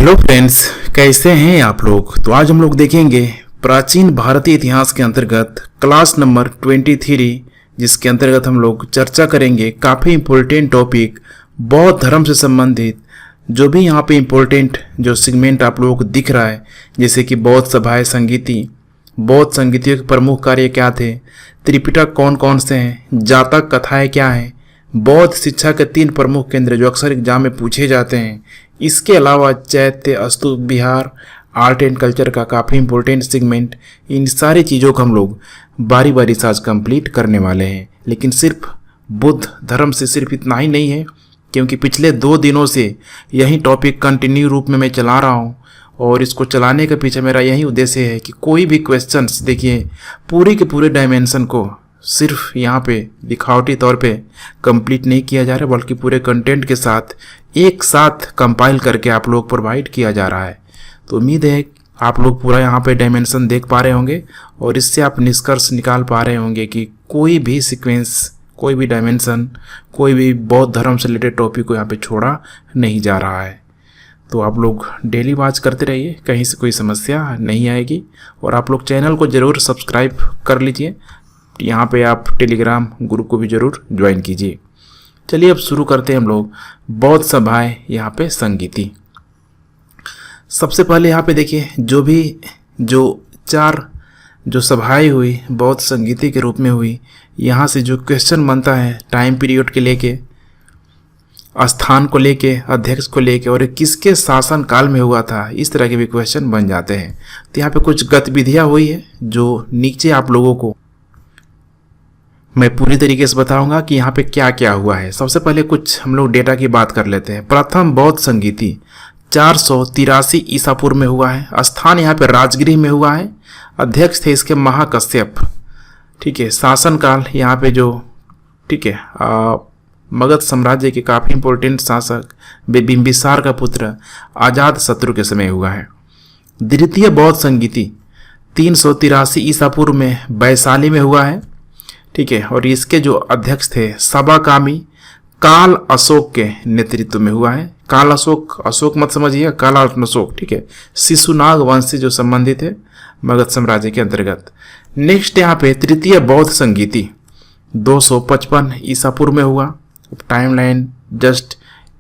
Hello friends, कैसे हैं आप लोग। तो आज हम लोग देखेंगे प्राचीन भारतीय इतिहास के अंतर्गत क्लास नंबर 23, जिसके अंतर्गत हम लोग चर्चा करेंगे काफ़ी इम्पोर्टेंट टॉपिक बौद्ध धर्म से संबंधित। जो भी यहाँ पे इम्पोर्टेंट जो सेगमेंट आप लोगों को दिख रहा है, जैसे कि बौद्ध सभाएं संगीति, बौद्ध संगीतियों के प्रमुख कार्य क्या थे, त्रिपिटक कौन कौन से हैं, जातक कथाएं क्या हैं, बौद्ध शिक्षा के 3 प्रमुख केंद्र जो अक्सर एग्जाम में पूछे जाते हैं। इसके अलावा चैत्य, स्तूप विहार, आर्ट एंड कल्चर का काफ़ी इंपॉर्टेंट सेगमेंट। इन सारी चीज़ों को हम लोग बारी बारी से आज कंप्लीट करने वाले हैं। लेकिन सिर्फ बुद्ध धर्म से सिर्फ इतना ही नहीं है, क्योंकि पिछले 2 दिनों से यही टॉपिक कंटिन्यू रूप में मैं चला रहा हूँ और इसको चलाने के पीछे मेरा यही उद्देश्य है कि कोई भी क्वेश्चंस देखिए पूरी के पूरे डायमेंशन को सिर्फ यहाँ पे दिखावटी तौर पे कंप्लीट नहीं किया जा रहा, बल्कि पूरे कंटेंट के साथ एक साथ कंपाइल करके आप लोग प्रोवाइड किया जा रहा है। तो उम्मीद है आप लोग पूरा यहाँ पे डायमेंशन देख पा रहे होंगे और इससे आप निष्कर्ष निकाल पा रहे होंगे कि कोई भी सीक्वेंस, कोई भी डायमेंशन, कोई भी बौद्ध धर्म से रिलेटेड टॉपिक को यहाँ पे छोड़ा नहीं जा रहा है। तो आप लोग डेली वॉच करते रहिए, कहीं से कोई समस्या नहीं आएगी। और आप लोग चैनल को ज़रूर सब्सक्राइब कर लीजिए। यहाँ पे आप टेलीग्राम ग्रुप को भी ज़रूर ज्वाइन कीजिए। चलिए अब शुरू करते हैं हम लोग बौद्ध सभाएं यहाँ पे संगीति। सबसे पहले यहाँ पे देखिए जो 4 जो सभाएं हुई बौद्ध संगीति के रूप में हुई, यहाँ से जो क्वेश्चन बनता है टाइम पीरियड के लेके, स्थान को लेके, अध्यक्ष को लेके और किसके शासन काल में हुआ था, इस तरह के भी क्वेश्चन बन जाते हैं। तो यहाँ पे कुछ गतिविधियाँ हुई है जो नीचे आप लोगों को मैं पूरी तरीके से बताऊंगा कि यहाँ पे क्या क्या हुआ है। सबसे पहले कुछ हम लोग डेटा की बात कर लेते हैं। प्रथम बौद्ध संगीति 483 ईसा पूर्व में हुआ है। स्थान यहाँ पे राजगृह में हुआ है। अध्यक्ष थे इसके महाकश्यप। ठीक है, शासनकाल यहाँ पे जो ठीक है मगध साम्राज्य के काफ़ी इंपॉर्टेंट शासक बिंबिसार का पुत्र अजात शत्रु के समय हुआ है। द्वितीय बौद्ध संगीति 383 ईसा पूर्व में वैशाली में हुआ है। ठीक है, और इसके जो अध्यक्ष थे सबाकामी काल अशोक के नेतृत्व में हुआ है। काल अशोक मत समझिए, काल अशोक। ठीक है, शिशुनाग वंश से जो संबंधित है मगध साम्राज्य के अंतर्गत। नेक्स्ट यहाँ पे तृतीय बौद्ध संगीति 255 ईसा पूर्व में हुआ। टाइमलाइन जस्ट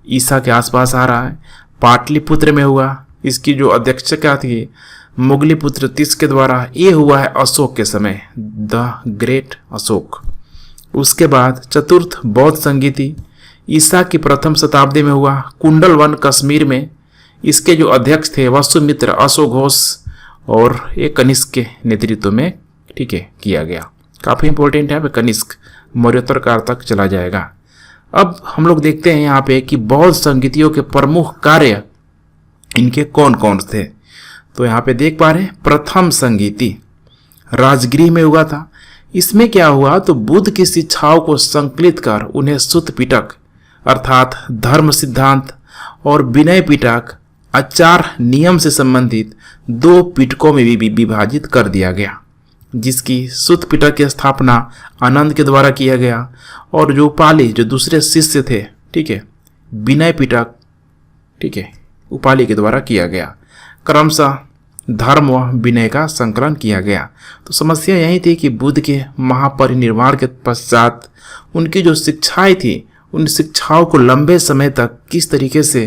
ईसा के आसपास आ रहा है। पाटलिपुत्र में हुआ। इसकी जो अध्यक्षता थी मुगली पुत्र तीस के द्वारा। ये हुआ है अशोक के समय, द ग्रेट अशोक। उसके बाद चतुर्थ बौद्ध संगीति ईसा की प्रथम शताब्दी में हुआ, कुंडल वन कश्मीर में। इसके जो अध्यक्ष थे वसुमित्र, अशोघोष और एक कनिष्क के नेतृत्व में ठीक है किया गया। काफ़ी इंपॉर्टेंट है, कनिष्क मौर्योत्तर काल तक चला जाएगा। अब हम लोग देखते हैं यहाँ पे कि बौद्ध संगीतियों के प्रमुख कार्य इनके कौन कौन थे। तो यहाँ पे देख पा रहे हैं प्रथम संगीति राजगृह में हुआ था। इसमें क्या हुआ तो बुद्ध की शिक्षाओं को संकलित कर उन्हें सुत्त पिटक अर्थात धर्म सिद्धांत और विनय पिटक आचार नियम से संबंधित 2 पिटकों में भी विभाजित कर दिया गया, जिसकी सुत्त पिटक की स्थापना आनंद के द्वारा किया गया और जो उपाली जो दूसरे शिष्य थे ठीक है विनय पिटक ठीक है उपाली के द्वारा किया गया। क्रमशः धर्म व विनय का संकलन किया गया। तो समस्या यही थी कि बुद्ध के महापरिनिर्वाण के पश्चात उनकी जो शिक्षाएं थी, उन शिक्षाओं को लंबे समय तक किस तरीके से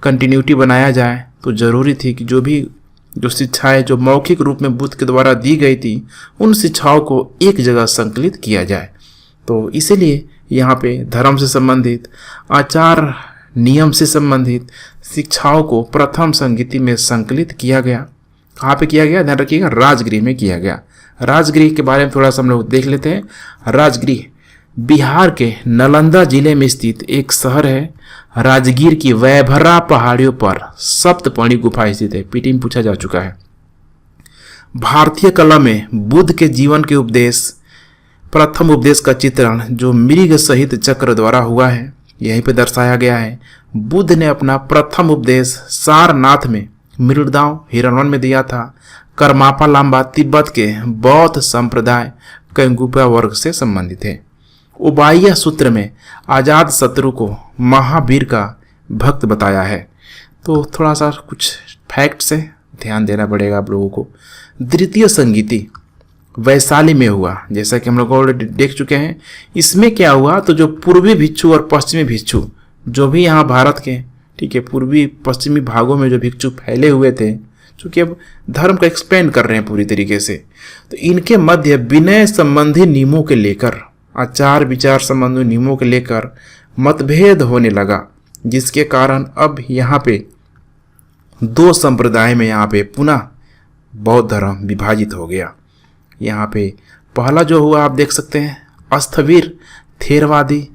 कंटिन्यूटी बनाया जाए। तो ज़रूरी थी कि जो शिक्षाएं जो मौखिक रूप में बुद्ध के द्वारा दी गई थी, उन शिक्षाओं को एक जगह संकलित किया जाए। तो इसीलिए यहाँ पे धर्म से संबंधित, आचार नियम से संबंधित शिक्षाओं को प्रथम संगीति में संकलित किया गया। कहाँ पे किया गया, ध्यान रखिएगा, राजगृह में किया गया। राजगृह के बारे में थोड़ा सा हम लोग देख लेते हैं। राजगृह बिहार के नालंदा जिले में स्थित एक शहर है। राजगीर की वैभरा पहाड़ियों पर सप्तपर्णी गुफा स्थित है। पीटी में पूछा जा चुका है। भारतीय कला में बुद्ध के जीवन के प्रथम उपदेश का चित्रण जो मृग सहित चक्र द्वारा हुआ है, यहीं पे दर्शाया गया है। बुद्ध ने अपना प्रथम उपदेश सारनाथ में, मृडगांव हिरणवन में दिया था। कर्मापा लांबा तिब्बत के बौद्ध संप्रदाय कैंगुपा वर्ग से संबंधित है। उबाइया सूत्र में आजाद शत्रु को महावीर का भक्त बताया है। तो थोड़ा सा कुछ फैक्ट्स है, ध्यान देना पड़ेगा आप लोगों को। द्वितीय संगीति वैशाली में हुआ, जैसा कि हम लोग ऑलरेडी देख चुके हैं। इसमें क्या हुआ, तो जो पूर्वी भिक्षु और पश्चिमी भिक्षु जो भी यहाँ भारत के, ठीक है, पूर्वी पश्चिमी भागों में जो भिक्षु फैले हुए थे, चूंकि अब धर्म का एक्सपेंड कर रहे हैं पूरी तरीके से, तो इनके मध्य विनय संबंधी नियमों के लेकर, आचार विचार संबंधी नियमों के लेकर मतभेद होने लगा, जिसके कारण अब यहाँ पे दो संप्रदाय में यहाँ पे पुनः बौद्ध धर्म विभाजित हो गया। यहाँ पे पहला जो हुआ आप देख सकते हैं, अस्थवीर थेरवादी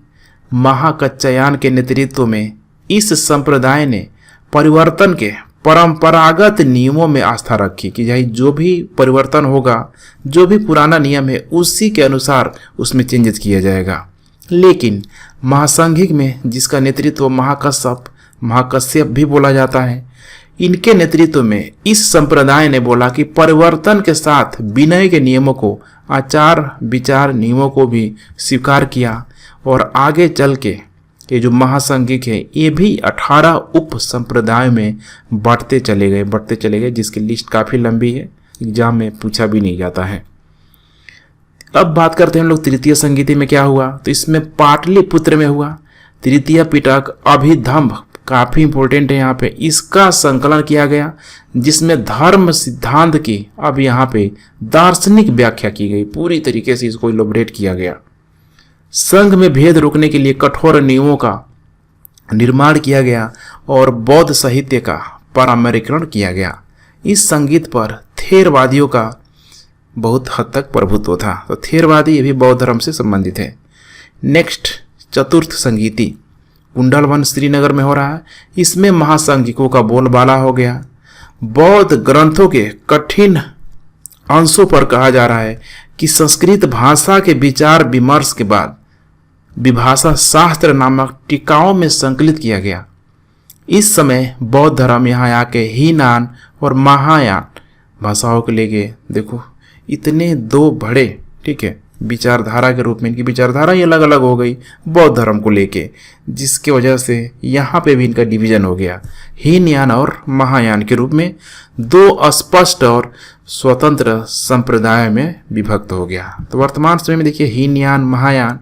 महाकच्चायान के नेतृत्व में इस संप्रदाय ने परिवर्तन के परंपरागत नियमों में आस्था रखी कि भाई जो भी परिवर्तन होगा, जो भी पुराना नियम है उसी के अनुसार उसमें चेंजेस किया जाएगा। लेकिन महासंघिक में जिसका नेतृत्व महाकश्यप भी बोला जाता है, इनके नेतृत्व में इस संप्रदाय ने बोला कि परिवर्तन के साथ विनय के नियमों को, आचार विचार नियमों को भी स्वीकार किया और आगे चल के ये जो महासंघिक है ये भी 18 उप संप्रदाय में बढ़ते चले गए, जिसकी लिस्ट काफ़ी लंबी है, एग्जाम में पूछा भी नहीं जाता है। अब बात करते हैं हम लोग तृतीय संगीति में क्या हुआ, तो इसमें पाटलिपुत्र में हुआ तृतीय पिटक अभिधम्भ, काफ़ी इंपॉर्टेंट है यहाँ पे, इसका संकलन किया गया जिसमें धर्म सिद्धांत की अब यहाँ पे दार्शनिक व्याख्या की गई, पूरी तरीके से इसको इलोबरेट किया गया। संघ में भेद रोकने के लिए कठोर नियमों का निर्माण किया गया और बौद्ध साहित्य का परामर्शीकरण किया गया। इस संगीत पर थेरवादियों का बहुत हद तक प्रभुत्व था, तो थेरवादी ये भी बौद्ध धर्म से संबंधित है। नेक्स्ट चतुर्थ संगीति कुंडलवन श्रीनगर में हो रहा है। इसमें महासंघिकों का बोलबाला हो गया। बौद्ध ग्रंथों के कठिन अंशों पर कहा जा रहा है कि संस्कृत भाषा के विचार विमर्श के बाद विभाषा शास्त्र नामक टीकाओं में संकलित किया गया। इस समय बौद्ध धर्म यहाँ आके हीनान और महायान भाषाओं को ले गए। देखो इतने दो बड़े, ठीक है, विचारधारा के रूप में इनकी विचारधारा ही अलग अलग हो गई बौद्ध धर्म को लेके, जिसके वजह से यहाँ पे भी इनका डिवीजन हो गया, हीनयान और महायान के रूप में दो स्पष्ट और स्वतंत्र संप्रदाय में विभक्त हो गया। तो वर्तमान समय में देखिए हीनयान महायान,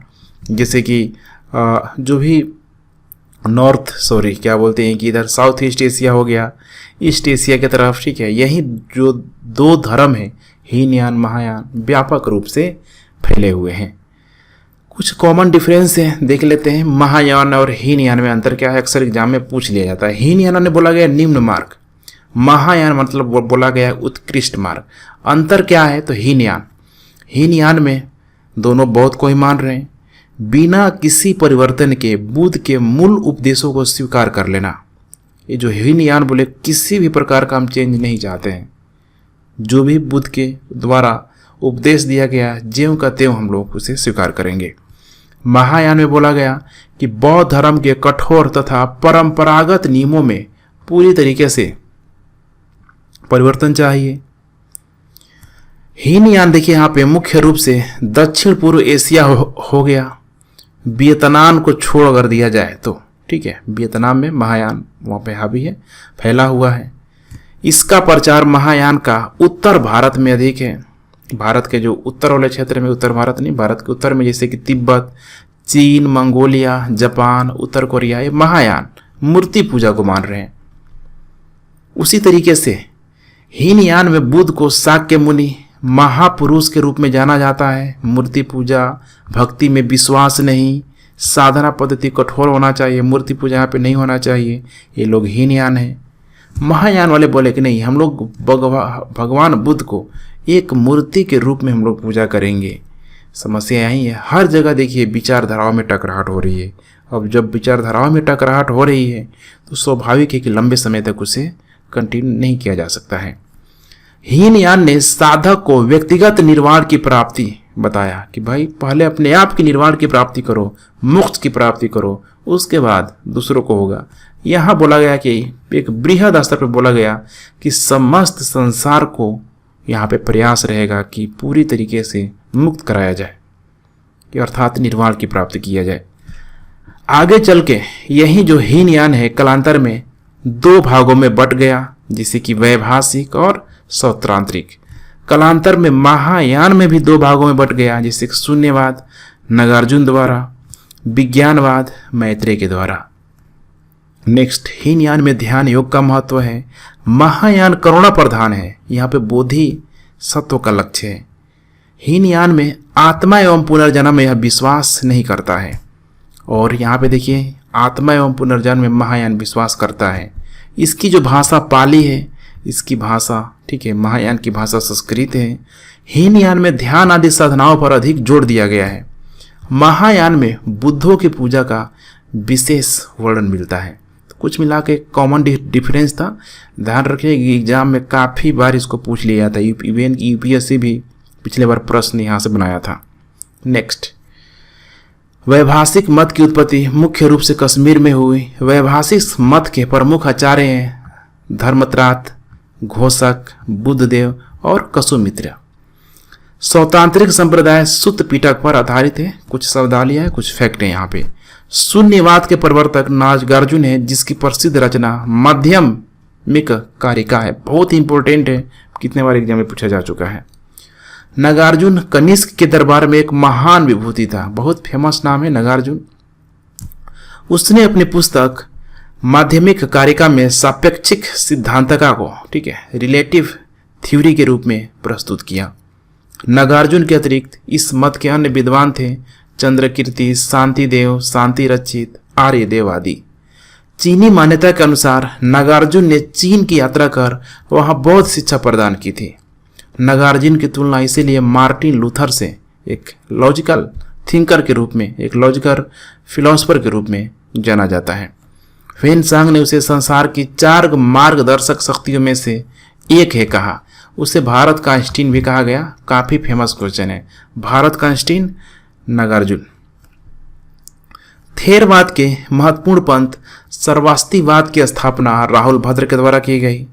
जैसे कि जो भी क्या बोलते हैं कि इधर साउथ ईस्ट एशिया हो गया, ईस्ट एशिया की तरफ, ठीक है, यही जो दो धर्म है हीनयान महायान व्यापक रूप से फैले हुए हैं। कुछ कॉमन डिफरेंस है देख लेते हैं। महायान और हीनयान में अंतर क्या है, अक्सर एग्जाम में पूछ लिया जाता है। हीनयान ने बोला गया निम्न मार्ग, महायान मतलब बोला गया उत्कृष्ट मार्ग। अंतर क्या है, तो हीनयान में दोनों बौद्ध को ही मान रहे हैं, बिना किसी परिवर्तन के बुद्ध के मूल उपदेशों को स्वीकार कर लेना। ये जो हीनयान बोले किसी भी प्रकार का हम चेंज नहीं चाहते हैं, जो भी बुद्ध के द्वारा उपदेश दिया गया ज्यों का त्यों हम लोग उसे स्वीकार करेंगे। महायान में बोला गया कि बौद्ध धर्म के कठोर तथा परंपरागत नियमों में पूरी तरीके से परिवर्तन चाहिए। हीनयान देखिए यहाँ पे मुख्य रूप से दक्षिण पूर्व एशिया हो गया, वियतनाम को छोड़ अगर दिया जाए तो, ठीक है, वियतनाम में महायान वहाँ पे हावी है, फैला हुआ है। इसका प्रचार महायान का उत्तर भारत में अधिक है। भारत के जो उत्तर वाले क्षेत्र में, उत्तर भारत नहीं, भारत के उत्तर में जैसे कि तिब्बत, चीन, मंगोलिया, जापान, उत्तर कोरिया, ये महायान मूर्ति पूजा को मान रहे हैं। उसी तरीके से हीनयान में बुद्ध को शाक्य मुनि महापुरुष के रूप में जाना जाता है। मूर्ति पूजा, भक्ति में विश्वास नहीं, साधना पद्धति कठोर होना चाहिए, मूर्ति पूजा यहाँ पे नहीं होना चाहिए, ये लोग हीनयान है। महायान वाले बोले कि नहीं, हम लोग भगवान बुद्ध को एक मूर्ति के रूप में हम लोग पूजा करेंगे। समस्या यही है, हर जगह देखिए विचारधाराओं में टकराहट हो रही है। अब जब विचारधाराओं में टकराहट हो रही है तो स्वाभाविक है कि लंबे समय तक उसे कंटिन्यू नहीं किया जा सकता है। हीनयान ने साधक को व्यक्तिगत निर्वाण की प्राप्ति बताया कि भाई पहले अपने आप की निर्वाण की प्राप्ति करो, मोक्ष की प्राप्ति करो, उसके बाद दूसरों को होगा। यहाँ बोला गया कि एक बृहद स्तर पर बोला गया कि समस्त संसार को यहाँ पे प्रयास रहेगा कि पूरी तरीके से मुक्त कराया जाए, कि अर्थात निर्वाण की प्राप्ति किया जाए। आगे चल के यही जो हीनयान है कालांतर में दो भागों में बट गया, जिसे कि वैभाषिक और सौत्रांतरिक। कालांतर में महायान में भी दो भागों में बट गया, जैसे शून्यवाद नागार्जुन द्वारा, विज्ञानवाद मैत्रेय के द्वारा। नेक्स्ट, हीनयान में ध्यान योग का महत्व है। महायान करुणा प्रधान है, यहाँ पे बोधि सत्व का लक्ष्य है। हीनयान में आत्मा एवं पुनर्जन्म में यह विश्वास नहीं करता है, और यहाँ पे देखिए आत्मा एवं पुनर्जन्म में महायान विश्वास करता है। इसकी जो भाषा पाली है, इसकी भाषा ठीक है, महायान की भाषा संस्कृत है। हीनयान में ध्यान आदि साधनाओं पर अधिक जोर दिया गया है। महायान में बुद्धों की पूजा का विशेष वर्णन मिलता है। तो कुछ मिला के कॉमन डिफरेंस था। ध्यान रखिए एग्जाम में काफ़ी बार इसको पूछ लिया था, इवन यूपीएससी भी पिछले बार प्रश्न यहाँ से बनाया था। नेक्स्ट, वैभाषिक मत की उत्पत्ति मुख्य रूप से कश्मीर में हुई। वैभाषिक मत के प्रमुख आचार्य हैं धर्मत्रात, घोषक, बुद्धदेव और कसुमित्र। सौतांत्रिक संप्रदाय सुत्त पिटक पर आधारित है। कुछ शब्दावली है, कुछ फैक्ट है यहाँ पे। शून्यवाद के प्रवर्तक नागार्जुन है, जिसकी प्रसिद्ध रचना माध्यमिक कारिका है। बहुत ही इंपॉर्टेंट है, कितने बार एग्जाम में पूछा जा चुका है। नागार्जुन कनिष्क के दरबार में एक महान विभूति था, बहुत फेमस नाम है नागार्जुन। उसने अपनी पुस्तक माध्यमिक कारिका में सापेक्षिक सिद्धांतका को ठीक है रिलेटिव थ्योरी के रूप में प्रस्तुत किया। नागार्जुन के अतिरिक्त इस मत के अन्य विद्वान थे चंद्रकीर्ति, शांतिदेव, शांति रचित, आर्यदेव आदि। चीनी मान्यता के अनुसार नागार्जुन ने चीन की यात्रा कर वहां बौद्ध शिक्षा प्रदान की थी। नागार्जुन की तुलना इसीलिए मार्टिन लूथर से एक लॉजिकल थिंकर के रूप में, एक लॉजिकल फिलोसफर के रूप में जाना जाता है। फेनसांग ने उसे संसार की 4 मार्गदर्शक शक्तियों में से एक है कहा। उसे भारत का आइंस्टीन भी कहा गया। काफी फेमस क्वेश्चन है, भारत का आइंस्टीन नागार्जुन। थेरवाद के महत्वपूर्ण पंथ सर्वास्तिवाद की स्थापना राहुल भद्र के द्वारा की गई।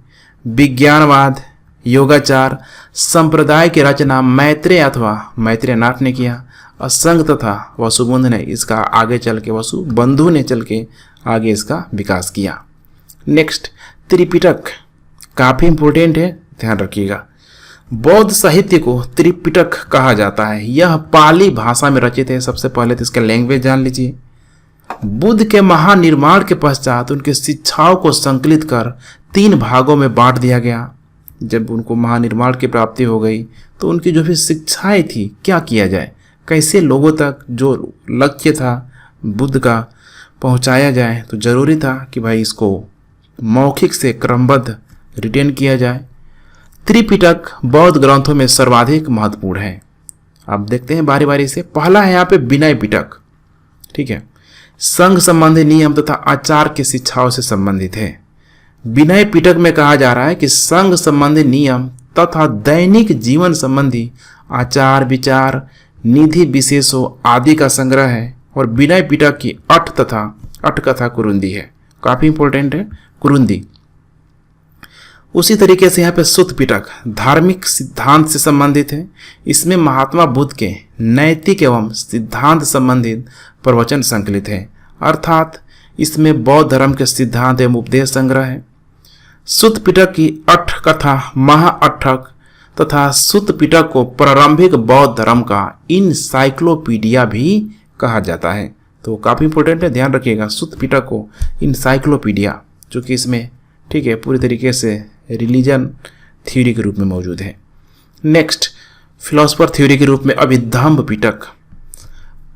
विज्ञानवाद, योगाचार संप्रदाय की रचना मैत्रेय अथवा मैत्रेयनाथ ने किया। असंग तथा वसुबंधु ने इसका आगे चल के वसुबंधु ने चल के आगे इसका विकास किया। नेक्स्ट, त्रिपिटक काफी इंपोर्टेंट है, ध्यान रखिएगा। बौद्ध साहित्य को त्रिपिटक कहा जाता है। यह पाली भाषा में रचित है। सबसे पहले तो इसका लैंग्वेज जान लीजिए। बुद्ध के महानिर्माण के पश्चात उनकी शिक्षाओं को संकलित कर 3 भागों में बांट दिया गया। जब उनको महानिर्माण की प्राप्ति हो गई तो उनकी जो भी शिक्षाएं थी, क्या किया जाए, कैसे लोगों तक जो लक्ष्य था बुद्ध का पहुंचाया जाए, तो जरूरी था कि भाई इसको मौखिक से क्रमबद्ध रिटेन किया जाए। त्रिपिटक बौद्ध ग्रंथों में सर्वाधिक महत्वपूर्ण है। अब देखते हैं बारी बारी से। पहला है यहाँ पे विनय पिटक, ठीक है, संघ संबंधी नियम तथा आचार की शिक्षाओं से संबंधित है। विनय पिटक में कहा जा रहा है कि संघ संबंधी नियम तथा दैनिक जीवन संबंधी आचार विचार, निधि विशेषों आदि का संग्रह है। और विनय पिटक की अठ कथा कुरुंदी है, काफी इंपॉर्टेंट है कुरुंदी। उसी तरीके से यहाँ पे सुत्त पिटक धार्मिक सिद्धांत से संबंधित है। इसमें महात्मा बुद्ध के नैतिक एवं सिद्धांत संबंधित प्रवचन संकलित है, अर्थात इसमें बौद्ध धर्म के सिद्धांत एवं उपदेश संग्रह है। सुत्त पिटक की अठ कथा महाअठक तथा सुत्त पिटक को प्रारंभिक बौद्ध धर्म का इनसाइक्लोपीडिया भी कहा जाता है। तो काफी इंपॉर्टेंट है, ध्यान रखिएगा। सुत्त पिटक को इनसाइक्लोपीडिया, जो कि इसमें ठीक है पूरी तरीके से रिलीजन थ्योरी के रूप में मौजूद है। नेक्स्ट, फिलोसफर थ्योरी के रूप में अभिधम्म पिटक।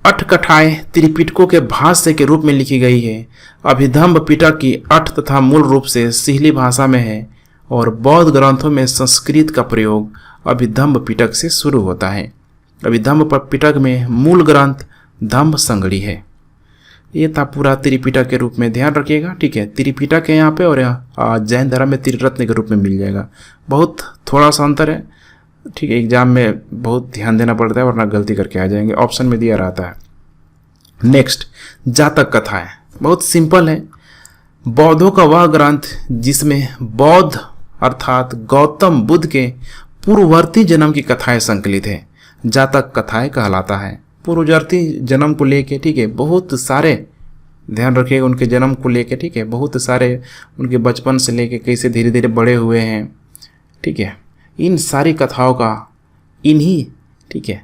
8 कथाएं त्रिपिटकों के भाष्य के रूप में लिखी गई है। अभिधम्म पिटक की 8 तथा मूल रूप से सिहली भाषा में है और बौद्ध ग्रंथों में संस्कृत का प्रयोग अभिधम्म पिटक से शुरू होता है। अभिधम्म पिटक में मूल ग्रंथ धम्म संगड़ी है। ये था पूरा त्रिपिटक के रूप में, ध्यान रखिएगा, ठीक है। त्रिपिटक है यहाँ पे, और यहाँ जैन धर्म में त्रिरत्न के रूप में मिल जाएगा। बहुत थोड़ा सा अंतर है, ठीक है। एग्जाम में बहुत ध्यान देना पड़ता है वरना गलती करके आ जाएंगे, ऑप्शन में दिया रहता है। नेक्स्ट, जातक कथा है, बहुत सिंपल है। बौद्धों का वह ग्रंथ जिसमें बौद्ध अर्थात गौतम बुद्ध के पूर्ववर्ती जन्म की कथाएं संकलित है, जातक कथाएं कहलाता है। पूर्ववर्ती जन्म को लेके, ठीक है, बहुत सारे ध्यान रखिएगा उनके जन्म को लेके, ठीक है। बहुत सारे उनके बचपन से लेके कैसे धीरे धीरे बड़े हुए हैं, ठीक है। इन सारी कथाओं का इन्हीं, ठीक है,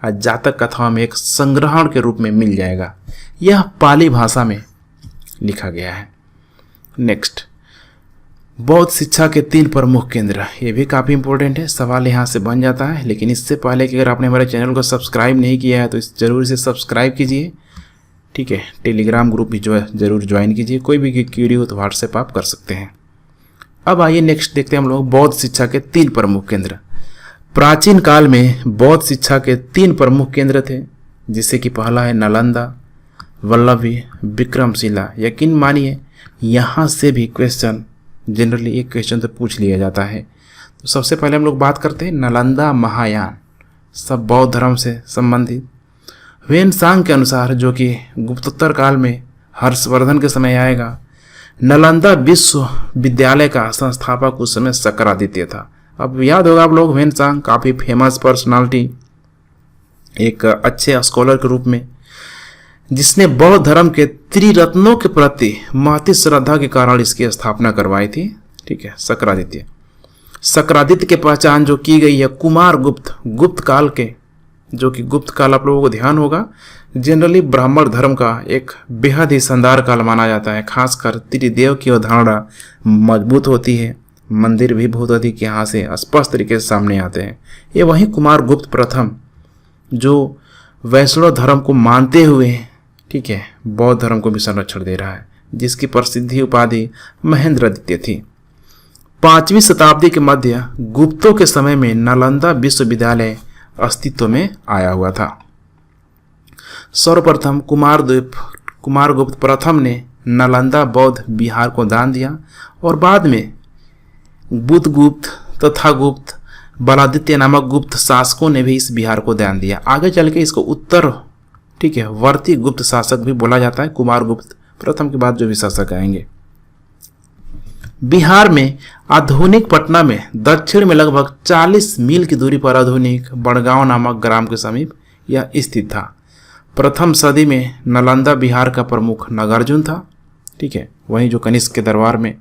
जातक कथाओं में एक संग्रहण के रूप में मिल जाएगा। यह पाली भाषा में लिखा गया है। नेक्स्ट, बौद्ध शिक्षा के 3 प्रमुख केंद्र, ये भी काफ़ी इंपॉर्टेंट है, सवाल यहाँ से बन जाता है। लेकिन इससे पहले कि अगर आपने हमारे चैनल को सब्सक्राइब नहीं किया है तो ज़रूर से सब्सक्राइब कीजिए, ठीक है। टेलीग्राम ग्रुप भी जो है ज़रूर ज्वाइन कीजिए। कोई भी क्यूरी हो तो व्हाट्सएप आप कर सकते हैं। अब आइए नेक्स्ट देखते हैं हम लोग बौद्ध शिक्षा के 3 प्रमुख केंद्र। प्राचीन काल में बौद्ध शिक्षा के 3 प्रमुख केंद्र थे, जिससे कि पहला है नालंदा, वल्लभी, विक्रमशिला। यकीन मानिए यहाँ से भी क्वेश्चन, जनरली एक क्वेश्चन तो पूछ लिया जाता है। तो सबसे पहले हम लोग बात करते हैं नालंदा महायान, सब बौद्ध धर्म से संबंधित। ह्वेनसांग के अनुसार, जो कि गुप्तोत्तर काल में हर्षवर्धन के समय आएगा, नालंदा विश्वविद्यालय का संस्थापक उस समय शक्रादित्य था। अब याद होगा आप लोग, ह्वेनसांग काफ़ी फेमस पर्सनालिटी, एक अच्छे स्कॉलर के रूप में, जिसने बौद्ध धर्म के त्रिरत्नों के प्रति महती श्रद्धा के कारण इसकी स्थापना करवाई थी, ठीक है। शक्रादित्य की पहचान जो की गई है कुमार गुप्त काल के, जो कि गुप्त काल आप लोगों को ध्यान होगा जनरली ब्राह्मण धर्म का एक बेहद ही शानदार काल माना जाता है। खासकर त्रिदेव की अवधारणा मजबूत होती है, मंदिर भी बहुत अधिक यहाँ से स्पष्ट तरीके से सामने आते हैं। ये वही कुमार गुप्त प्रथम जो वैष्णव धर्म को मानते हुए, ठीक है, बौद्ध धर्म को भी संरक्षण दे रहा है, जिसकी प्रसिद्धि उपाधि महेंद्रादित्य थी। 5वीं शताब्दी के मध्य गुप्तों के समय में नालंदा विश्वविद्यालय अस्तित्व में आया हुआ था। सर्वप्रथम कुमारगुप्त प्रथम ने नालंदा बौद्ध विहार को दान दिया और बाद में बुद्धगुप्त तथा गुप्त बलादित्य नामक गुप्त शासकों ने भी इस विहार को दान दिया। आगे चल के इसको उत्तर, ठीक है, वर्ती गुप्त शासक भी बोला जाता है। कुमारगुप्त प्रथम के बाद जो भी शासक आएंगे। बिहार में आधुनिक पटना में दक्षिण में लगभग 40 मील की दूरी पर आधुनिक बड़गांव नामक ग्राम के समीप यह स्थित था। प्रथम सदी में नालंदा बिहार का प्रमुख नागार्जुन था, ठीक है, वहीं जो कनिष्क के दरबार में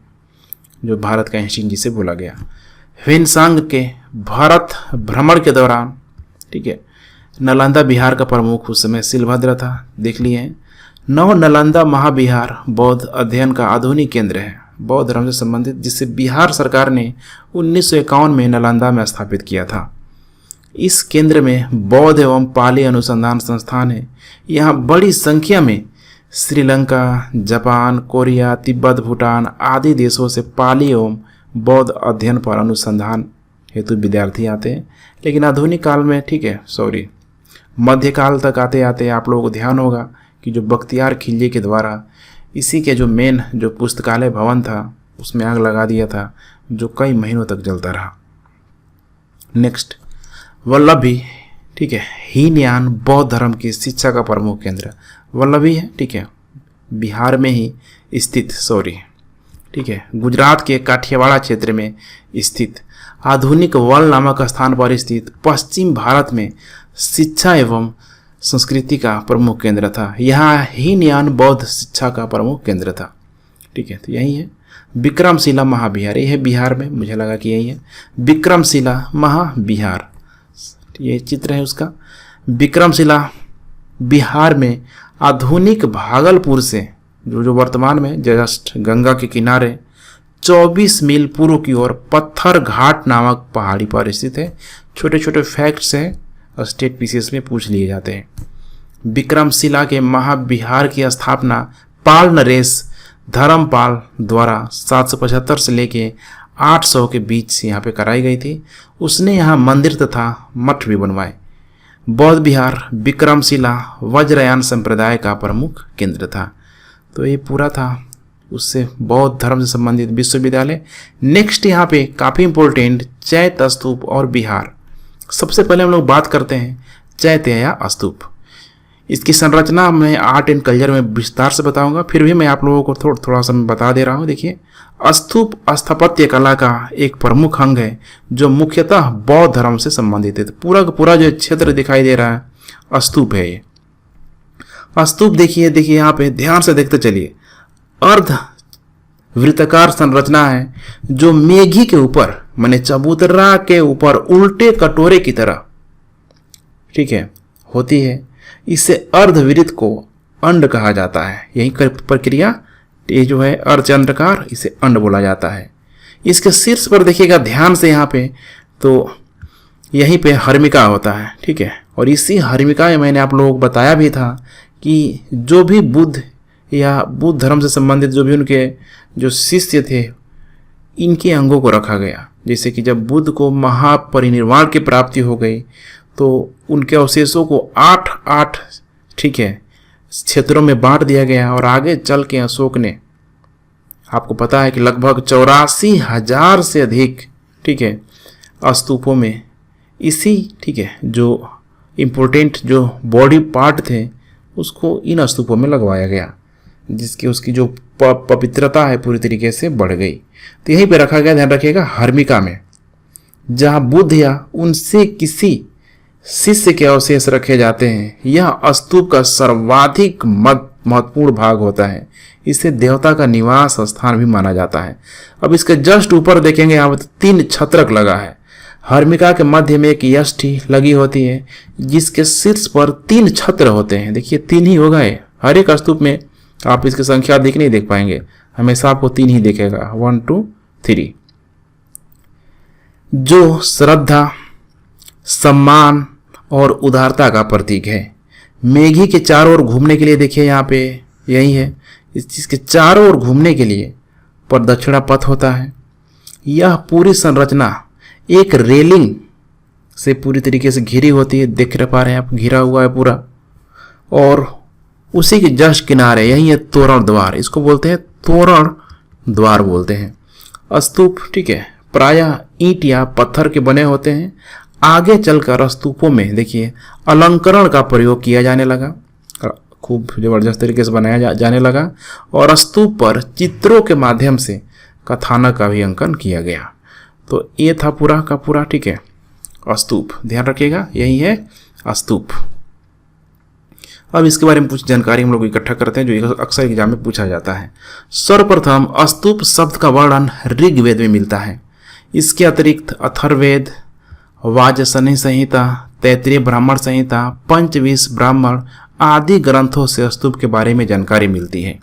जो भारत का हिंसिंग जिसे बोला गया। ह्वेनसांग के भारत भ्रमण के दौरान, ठीक है, नालंदा बिहार का प्रमुख उस समय शिलभद्र था, देख लिए हैं। नव नालंदा महाविहार बौद्ध अध्ययन का आधुनिक केंद्र है, बौद्ध धर्म से संबंधित, जिसे बिहार सरकार ने 1951 में नालंदा में स्थापित किया था। इस केंद्र में बौद्ध एवं पाली अनुसंधान संस्थान है। यहाँ बड़ी संख्या में श्रीलंका, जापान, कोरिया, तिब्बत, भूटान आदि देशों से पाली एवं बौद्ध अध्ययन पर अनुसंधान हेतु विद्यार्थी आते हैं। लेकिन आधुनिक काल में, ठीक है, मध्यकाल तक आते आते आप लोगों को ध्यान होगा कि जो बख्तियार खिलजी के द्वारा इसी के जो मेन जो पुस्तकालय भवन था उसमें आग लगा दिया था, जो कई महीनों तक जलता रहा। नेक्स्ट, वल्लभी, ठीक है, हीनयान बौद्ध धर्म की शिक्षा का प्रमुख केंद्र वल्लभी है, ठीक है, बिहार में ही स्थित, ठीक है, गुजरात के काठियावाड़ क्षेत्र में स्थित आधुनिक वल नामक स्थान पर स्थित पश्चिम भारत में शिक्षा एवं संस्कृति का प्रमुख केंद्र था। यहाँ हीनयान बौद्ध शिक्षा का प्रमुख केंद्र था, ठीक है। तो यही है विक्रमशिला महाविहार, ये है बिहार में, मुझे लगा कि यही है विक्रमशिला महाविहार, ये चित्र है उसका। विक्रमशिला बिहार में आधुनिक भागलपुर से जो वर्तमान में जस्ट गंगा के किनारे 24 मील पूर्व की ओर पत्थर घाट नामक पहाड़ी पर स्थित है। छोटे छोटे फैक्ट्स हैं, स्टेट पीसीएस में पूछ लिए जाते हैं। विक्रमशिला के महाविहार की स्थापना पाल नरेश धर्मपाल द्वारा 775 से लेके 800 के बीच यहाँ पे कराई गई थी। उसने यहाँ मंदिर तथा मठ भी बनवाए। बौद्ध विहार विक्रमशिला वज्रयान संप्रदाय का प्रमुख केंद्र था। तो ये पूरा था उससे बौद्ध धर्म से संबंधित विश्वविद्यालय। नेक्स्ट यहाँ पे काफ़ी इंपॉर्टेंट चैत्य स्तूप और विहार। सबसे पहले हम लोग बात करते हैं चैत्य या स्तूप। इसकी संरचना मैं आर्ट एंड कल्चर में विस्तार से बताऊंगा, फिर भी मैं आप लोगों को थोड़ा सा मैं बता दे रहा हूँ। देखिए, स्तूप स्थापत्य कला का एक प्रमुख अंग है जो मुख्यतः बौद्ध धर्म से संबंधित है। तो पूरा का पूरा जो क्षेत्र दिखाई दे रहा है स्तूप है। ये स्तूप देखिए यहाँ पे ध्यान से देखते चलिए, अर्ध वृत्ताकार संरचना है जो मेघी के ऊपर माने चबूतरा के ऊपर उल्टे कटोरे की तरह, ठीक है, होती है। इसे अर्धवृत्त को अंड कहा जाता है। यही प्रक्रिया ये जो है अर्धचंद्राकार, इसे अंड बोला जाता है। इसके शीर्ष पर देखिएगा ध्यान से यहाँ पे, तो यहीं पे हर्मिका होता है, ठीक है। और इसी हर्मिका में मैंने आप लोगों को बताया भी था कि जो भी बुद्ध या बुद्ध धर्म से संबंधित जो भी उनके जो शिष्य थे, इनके अंगों को रखा गया। जैसे कि जब बुद्ध को महापरिनिर्वाण की प्राप्ति हो गई तो उनके अवशेषों को 8 ठीक है क्षेत्रों में बांट दिया गया। और आगे चल के अशोक ने, आपको पता है कि लगभग 84,000 से अधिक, ठीक है, स्तूपों में इसी, ठीक है, जो इम्पोर्टेंट जो बॉडी पार्ट थे उसको इन स्तूपों में लगवाया गया, जिसकी उसकी जो पवित्रता है पूरी तरीके से बढ़ गई। तो यहीं पे रखा गया, ध्यान रखिएगा, हर्मिका में, जहाँ बुद्ध या उनसे किसी शिष्य के अवशेष रखे जाते हैं। यह स्तूप का सर्वाधिक महत्वपूर्ण भाग होता है। इसे देवता का निवास स्थान भी माना जाता है। अब इसके जस्ट ऊपर देखेंगे, यहाँ पर 3 छत्रक लगा है। हर्मिका के मध्य में एक यष्टि लगी होती है जिसके शीर्ष पर 3 छत्र होते हैं। देखिए 3 ही हो गए। हर एक स्तूप में आप इसकी संख्या अधिक नहीं देख पाएंगे, हमेशा आपको 3 ही दिखेगा, 1 2 3, जो श्रद्धा, सम्मान और उदारता का प्रतीक है। मेघी के चारों ओर घूमने के लिए देखिए यहाँ पे यही है, इस चीज के चारों ओर घूमने के लिए प्रदक्षिणा पथ होता है। यह पूरी संरचना एक रेलिंग से पूरी तरीके से घिरी होती है, देख पा रहे हैं आप, घिरा हुआ है पूरा। और उसी के जस्ट किनारे यही है तोरण द्वार, इसको बोलते हैं तोरण द्वार बोलते हैं। स्तूप, ठीक है, प्रायः ईंट या पत्थर के बने होते हैं। आगे चलकर स्तूपों में देखिए अलंकरण का प्रयोग किया जाने लगा, खूब जबरदस्त तरीके से बनाया जाने लगा। और स्तूप पर चित्रों के माध्यम से कथानक का भी अंकन किया गया। तो ये था पूरा का पूरा, ठीक है, स्तूप। ध्यान रखिएगा, यही है स्तूप। अब इसके बारे में कुछ जानकारी हम लोग इकट्ठा करते हैं जो अक्सर एग्जाम में पूछा जाता है। सर्वप्रथम स्तूप शब्द का वर्णन ऋग्वेद में मिलता है। इसके अतिरिक्त अथर्ववेद, वाजसनेय संहिता, तैत्तिरीय ब्राह्मण संहिता, पंचविंश ब्राह्मण आदि ग्रंथों से स्तूप के बारे में जानकारी मिलती है।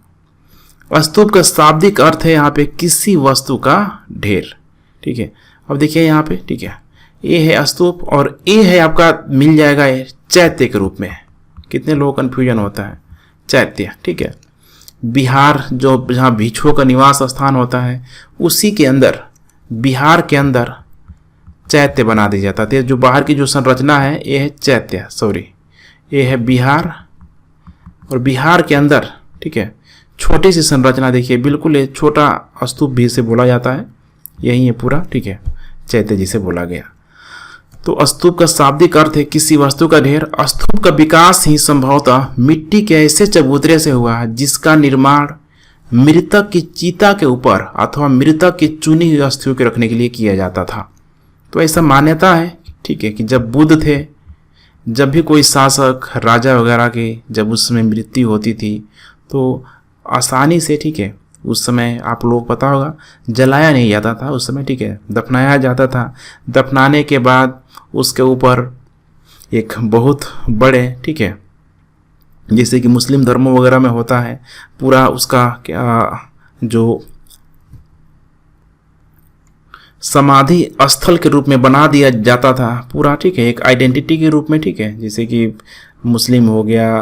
स्तूप का शाब्दिक अर्थ है यहाँ पे किसी वस्तु का ढेर, ठीक है। अब देखिए यहाँ पे, ठीक है, ये है स्तूप और ये है आपका मिल जाएगा ये चैत्य के रूप में। कितने लोगों को कन्फ्यूजन होता है, चैत्य, ठीक है, बिहार जो जहाँ भिक्षुओं का निवास स्थान होता है उसी के अंदर, बिहार के अंदर चैत्य बना दी जाता है। जो बाहर की जो संरचना है ये है चैत्य, सॉरी ये है बिहार, और बिहार के अंदर, ठीक है, छोटी सी संरचना देखिए, बिल्कुल ये छोटा स्तूप भी इसे बोला जाता है, यही है पूरा, ठीक है, चैत्य जिसे बोला गया। तो स्तूप का शाब्दिक अर्थ है किसी वस्तु का ढेर। स्तूप का विकास ही संभवतः मिट्टी के ऐसे चबूतरे से हुआ जिसका निर्माण मृतक की चिता के ऊपर अथवा मृतक की चुनी हुई अस्थियों के रखने के लिए किया जाता था। तो ऐसा मान्यता है, ठीक है, कि जब बुद्ध थे, जब भी कोई शासक, राजा वगैरह की जब उस समय मृत्यु होती थी तो आसानी से, ठीक है, उस समय आप लोग पता होगा जलाया नहीं जाता था उस समय, ठीक है, दफनाया जाता था। दफनाने के बाद उसके ऊपर एक बहुत बड़े, ठीक है, जैसे कि मुस्लिम धर्मों वगैरह में होता है, पूरा उसका क्या जो समाधि स्थल के रूप में बना दिया जाता था पूरा, ठीक है, एक आइडेंटिटी के रूप में, ठीक है, जैसे कि मुस्लिम हो गया,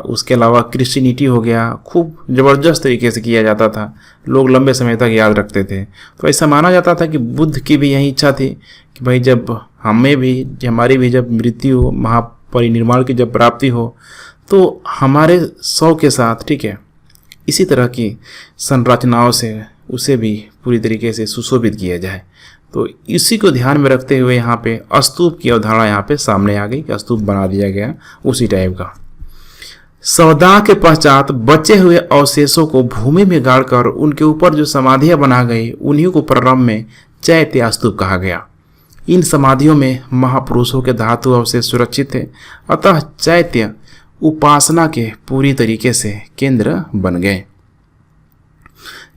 उसके अलावा क्रिश्चियनिटी हो गया, खूब ज़बरदस्त तरीके से किया जाता था, लोग लंबे समय तक याद रखते थे। तो ऐसा माना जाता था कि बुद्ध की भी यही इच्छा थी कि भाई जब हमें भी, हमारी भी जब मृत्यु हो, महापरिनिर्वाण की जब प्राप्ति हो, तो हमारे शव के साथ, ठीक है, इसी तरह की संरचनाओं से उसे भी पूरी तरीके से सुशोभित किया जाए। तो इसी को ध्यान में रखते हुए यहाँ पे स्तूप की अवधारणा यहाँ पे सामने आ गई कि स्तूप बना दिया गया उसी टाइप का। सौदा के पश्चात बचे हुए अवशेषों को भूमि में गाड़कर उनके ऊपर जो समाधियां बना गई उन्हीं को प्रारंभ में चैत्य स्तूप कहा गया। इन समाधियों में महापुरुषों के धातु अवशेष सुरक्षित थे, अतः चैत्य उपासना के पूरी तरीके से केंद्र बन गए।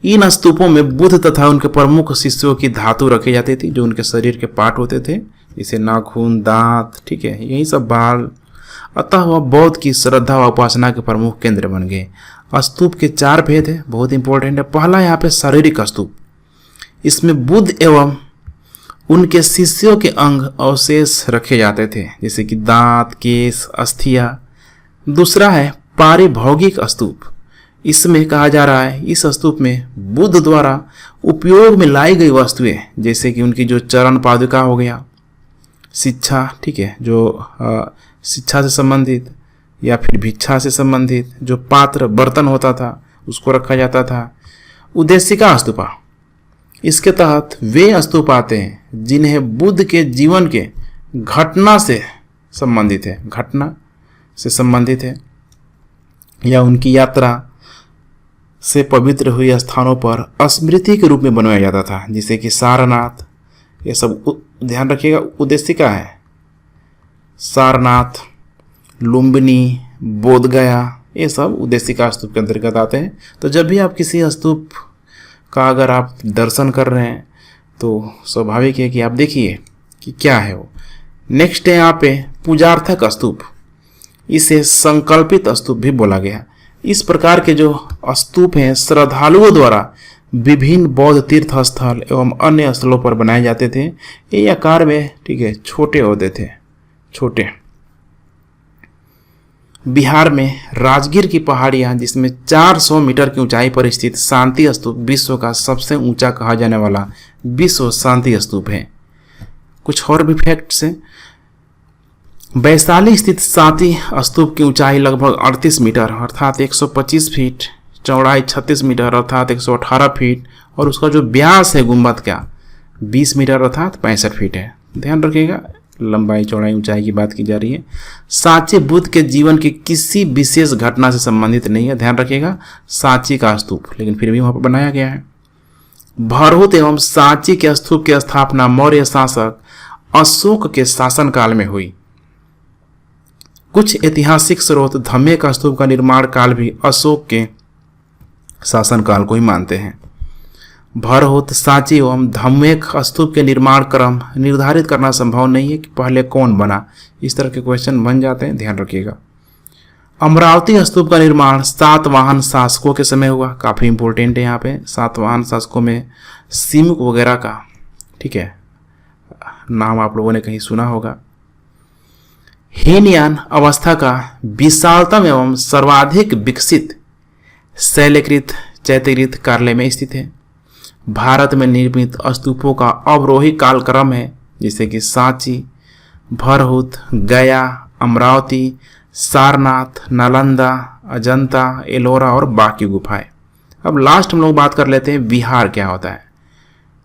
इन स्तूपों में बुद्ध तथा उनके प्रमुख शिष्यों की धातु रखी जाती थी, जो उनके शरीर के पार्ट होते थे, जैसे नाखून, दांत, ठीक है, यही सब बाल। अतः वह बौद्ध की श्रद्धा व उपासना के प्रमुख केंद्र बन गए। स्तूप के 4 भेद है, बहुत इंपॉर्टेंट है। पहला यहाँ पे शारीरिक स्तूप, इसमें बुद्ध एवं उनके शिष्यों के अंग अवशेष रखे जाते थे, जैसे कि दांत, केश, अस्थियां। दूसरा है पारिभौगिक स्तूप, इसमें कहा जा रहा है इस स्तूप में बुद्ध द्वारा उपयोग में लाई गई वस्तुएं, जैसे कि उनकी जो चरण पादुका हो गया, शिक्षा, ठीक है, जो शिक्षा से संबंधित या फिर भिक्षा से संबंधित जो पात्र बर्तन होता था उसको रखा जाता था। उद्देशिका स्तूपा, इसके तहत वे स्तूप आते हैं जिन्हें बुद्ध के जीवन के घटना से संबंधित है या उनकी यात्रा से पवित्र हुए स्थानों पर स्मृति के रूप में बनवाया जाता था, जैसे कि सारनाथ। ये सब ध्यान रखिएगा, उद्देशिका है। सारनाथ, लुम्बिनी, बोधगया, ये सब उद्देशिका स्तूप के अंतर्गत आते हैं। तो जब भी आप किसी स्तूप का अगर आप दर्शन कर रहे हैं तो स्वाभाविक है कि आप देखिए कि क्या है वो। नेक्स्ट है यहाँ पे पूजार्थक स्तूप, इसे संकल्पित स्तूप भी बोला गया। इस प्रकार के जो स्तूप हैं श्रद्धालुओं द्वारा विभिन्न बौद्ध तीर्थ स्थल एवं अन्य स्थलों पर बनाए जाते थे। ये आकार में, ठीक है, छोटे होते थे, छोटे। बिहार में राजगीर की पहाड़ियां, जिसमें 400 मीटर की ऊंचाई पर स्थित शांति स्तूप विश्व का सबसे ऊंचा कहा जाने वाला विश्व शांति स्तूप है। कुछ और भी फैक्ट्स हैं। वैशाली स्थित शांति स्तूप की ऊंचाई लगभग 38 मीटर अर्थात 125 फीट, चौड़ाई 36 मीटर अर्थात 118 फीट, और उसका जो व्यास है गुंबद का 20 मीटर अर्थात 65 फीट है। ध्यान रखिएगा, लंबाई, चौड़ाई, ऊंचाई की बात की जा रही है। सांची बुद्ध के जीवन की किसी विशेष घटना से संबंधित नहीं है, ध्यान रखिएगा, सांची का स्तूप, लेकिन फिर भी वहां पर बनाया गया है। भरहुत एवं सांची के स्तूप की स्थापना मौर्य शासक अशोक के शासनकाल में हुई। कुछ ऐतिहासिक स्रोत धम्मे का स्तूप का निर्माण काल भी अशोक के शासनकाल को ही मानते हैं। भरहुत, सांची एवं धम्मेक स्तूप के निर्माण क्रम निर्धारित करना संभव नहीं है कि पहले कौन बना, इस तरह के क्वेश्चन बन जाते हैं, ध्यान रखिएगा। अमरावती स्तूप का निर्माण सातवाहन शासकों के समय हुआ, काफी इंपॉर्टेंट है यहाँ पे। सातवाहन शासकों में सिमुक वगैरह का, ठीक है, नाम आप लोगों ने कहीं सुना होगा। हीनयान अवस्था का विशालतम एवं सर्वाधिक विकसित शैलकृत चैत्यकृत कार्यालय में स्थित है। भारत में निर्मित स्तूपों का अवरोही कालक्रम है, जैसे कि सांची, भरहुत, गया, अमरावती, सारनाथ, नालंदा, अजंता, एलोरा और बाकी गुफाएं। अब लास्ट हम लोग बात कर लेते हैं विहार क्या होता है।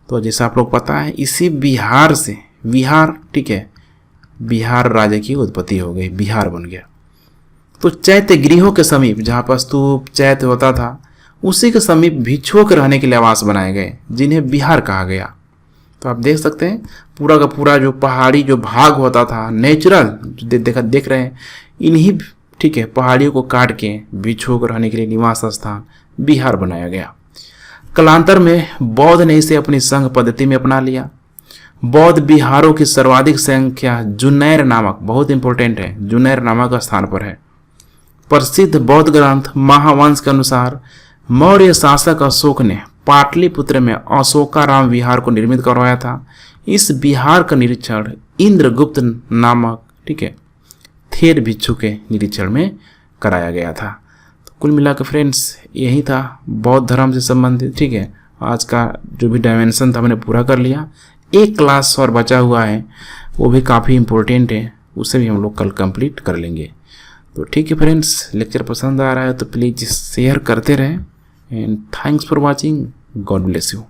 तो जैसा आप लोग पता है, इसी बिहार से, विहार, ठीक है, बिहार राज्य की उत्पत्ति हो गई, बिहार बन गया। तो चैत्य गृहों के समीप जहाँ पर स्तूप चैत्य होता था, उसी के समीप भिक्षुओं के रहने के लिए आवास बनाए गए, जिन्हें बिहार कहा गया। तो आप देख सकते हैं पूरा का पूरा जो पहाड़ी जो भाग होता था, नेचुरल देख रहे हैं, इन्हीं, ठीक है, पहाड़ियों को काट के भिक्षुओं को रहने के लिए निवास स्थान बिहार बनाया गया। कालांतर में बौद्ध ने इसे अपनी संघ पद्धति में अपना लिया। बौद्ध बिहारों की सर्वाधिक संख्या जुन्नैर नामक, बहुत इंपॉर्टेंट है, जुन्नैर नामक स्थान पर है। प्रसिद्ध बौद्ध ग्रंथ महावंश के अनुसार मौर्य शासक अशोक ने पाटलिपुत्र में अशोकाराम विहार को निर्मित करवाया था। इस विहार का निरीक्षण इंद्रगुप्त नामक, ठीक है, थेर भिक्षु के निरीक्षण में कराया गया था। तो कुल मिलाकर फ्रेंड्स यही था बौद्ध धर्म से संबंधित, ठीक है। आज का जो भी डायमेंशन था मैंने पूरा कर लिया। एक क्लास और बचा हुआ है, वो भी काफ़ी इम्पोर्टेंट है, उसे भी हम लोग कल कंप्लीट कर लेंगे। तो ठीक है फ्रेंड्स, लेक्चर पसंद आ रहा है तो प्लीज़ शेयर करते रहें। And thanks for watching, God bless you.